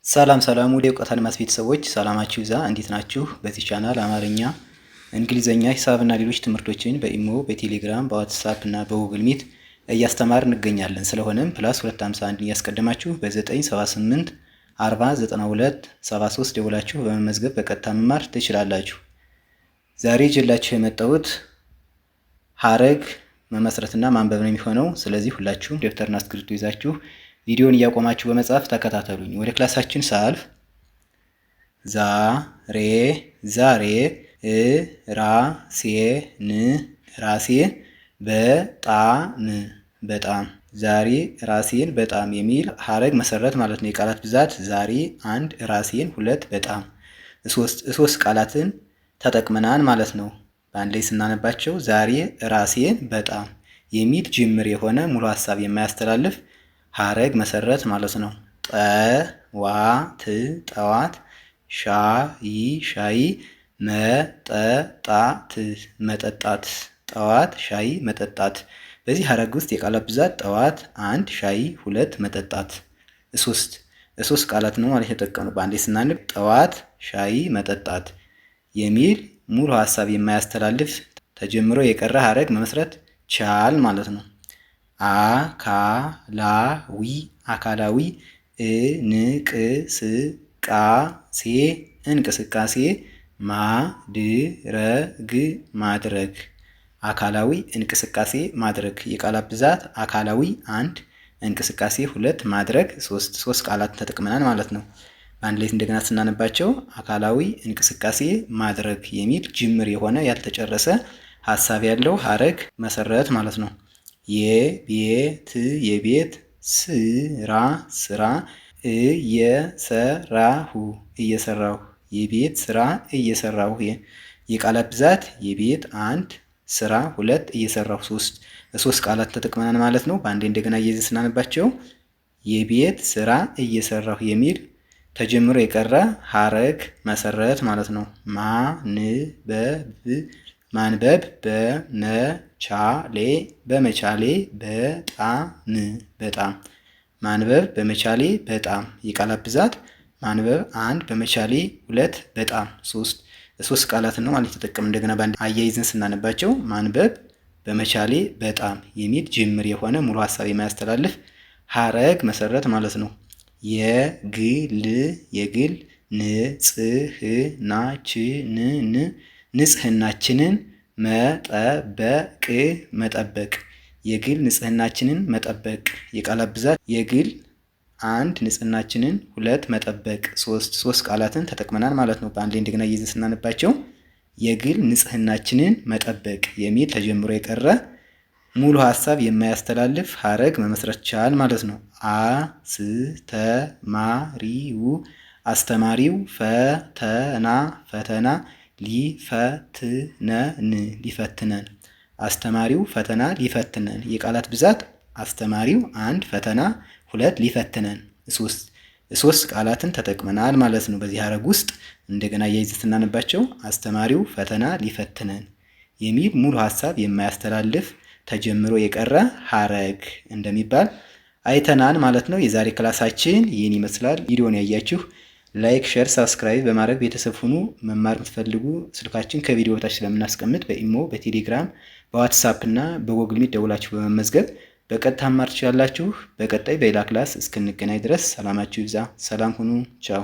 ሰላም ወደ እውቀት አድማስ ቤተሰቦች ሰላማችሁ ይዛ እንዴት ናችሁ? በዚህ ቻናል አማርኛ፣ እንግሊዘኛ፣ ሂሳብና ሌሎች ትምህርቶችን በኢሞ፣ በቴሌግራም፣ በዋትስአፕ እና በጉግል ሚት እያስተማር እንገኛለን። ስለሆነም +251 እያስቀደማችሁ በ978 40 92 73 ደውላችሁ በመመዝገብ በቀጥታ መማር ትችላላችሁ። ዛሬ ይዤላችሁ የመጣሁት ሀረግ መመስረትና ማንበብ ነው የሚሆነው። ስለዚህ ሁላችሁም ደብተርና እስክሪብቶ ይዛችሁ ቪዲዮን እያቆማችሁ በመጻፍ ተከታተሉኝ። ወደ ክላሳችን ሳልፍ ዛሬ ራሴን በጣም ዛሬ ራሴን በጣም የሚል ሀረግ መሰረት ማለት ነው። የቃላት ብዛት ዛሬ 1 ራሴን 2 በጣም ሶስት ቃላትን ተጠቅመናል ማለት ነው። በአንድ ላይ ስናነባቸው ዛሬ ራሴን በጣም የሚል ጅምር የሆነ ሙሉ ሀሳብ የማያስተላልፍ ሀረግ መሰረት ማለት ነው። ጠዋት፣ ሻይ፣ መጠጣት፣ ጠዋት፣ ሻይ፣ መጠጣት። በዚህ ሀረግ ውስጥ የቃላት ብዛት ጠዋት 1 ሻይ 2 መጠጣት ሶስት ቃላት ነው ማለት የተጠቀምነው። በአንዴ ስናነብ ጠዋት ሻይ መጠጣት የሚል ሙሉ ሀሳብ የማያስተላልፍ ተጀምሮ የቀረ ሀረግ መመስረት ቻል ማለት ነው። አካላዊ እንቅስቃሴ ማድረግ አካላዊ እንቅስቃሴ ማድረግ። የቃላት ብዛት አካላዊ 1 እንቅስቃሴ 2 ማድረግ ሶስት ቃላት ተጠቅመናል ማለት ነው። በአንድ ላይ እንደገና ስናነባቸው አካላዊ እንቅስቃሴ ማድረግ የሚል ጅምር የሆነ ያልተጨረሰ ሀሳብ ያለው ሀረግ መሰረት ማለት ነው። የቤት ስራ እየሰራሁ የቤት ስራ እየሰራሁ። የቃላት ብዛት የቤት 1 ስራ 2 እየሰራሁ ሶስት ቃላት ተጠቅመናል ማለት ነው። በአንዴ እንደገና እየዚህ ስናነባቸው የቤት ስራ እየሰራሁ የሚል ተጀምሮ የቀረ ሀረግ መሰረት ማለት ነው። ማንበብ በመቻሌ በጣም ማንበብ በመቻሌ በጣም። የቃላት ብዛት ማንበብ 1 በመቻሌ 2 በጣም ሶስት ቃላትን ነው ማለት የተጠቀምን። እንደገና በአንድ አያይዘን ስናነባቸው ማንበብ በመቻሌ በጣም የሚል ጅምር የሆነ ሙሉ ሀሳብ የማያስተላልፍ ሀረግ መሰረት ማለት ነው። የግል ንጽህናችንን መጠበቅ የግል ንጽህናችንን መጠበቅ። የቃላት ብዛት የግል 1 ንጽህናችንን 2 መጠበቅ ሶስት ቃላትን ተጠቅመናል ማለት ነው። በአንድ ላይ እንደገና እየይዘን ስናነባቸው የግል ንጽህናችንን መጠበቅ የሚል ተጀምሮ የቀረ ሙሉ ሀሳብ የማያስተላልፍ ሀረግ መመስረት ቻል ማለት ነው። አስተማሪው ፈተና ሊፈትነን አስተማሪው ፈተና ሊፈትነን። የቃላት ብዛት አስተማሪው 1 ፈተና 2 ሊፈትነን ሶስት ቃላትን ተጠቅመናል ማለት ነው። በዚህ ሀረግ ውስጥ እንደገና እያይዘን ስናነባቸው አስተማሪው ፈተና ሊፈትነን የሚል ሙሉ ሀሳብ የማያስተላልፍ ተጀምሮ የቀረ ሀረግ እንደሚባል አይተናል ማለት ነው። የዛሬ ክላሳችን ይህን ይመስላል። ቪዲዮን ያያችሁ ላይክ፣ ሼር፣ ሳብስክራይብ በማድረግ ቤተሰብ ሁኑ። መማር የምትፈልጉ ስልካችን ከቪዲዮ በታች ስለምናስቀምጥ በኢሞ፣ በቴሌግራም፣ በዋትስአፕ እና በጉግል ሚት ደውላችሁ በመመዝገብ በቀጥታ መማር ትችላላችሁ። በቀጣይ በሌላ ክላስ እስክንገናኝ ድረስ ሰላማችሁ ይብዛ። ሰላም ሁኑ። ቻው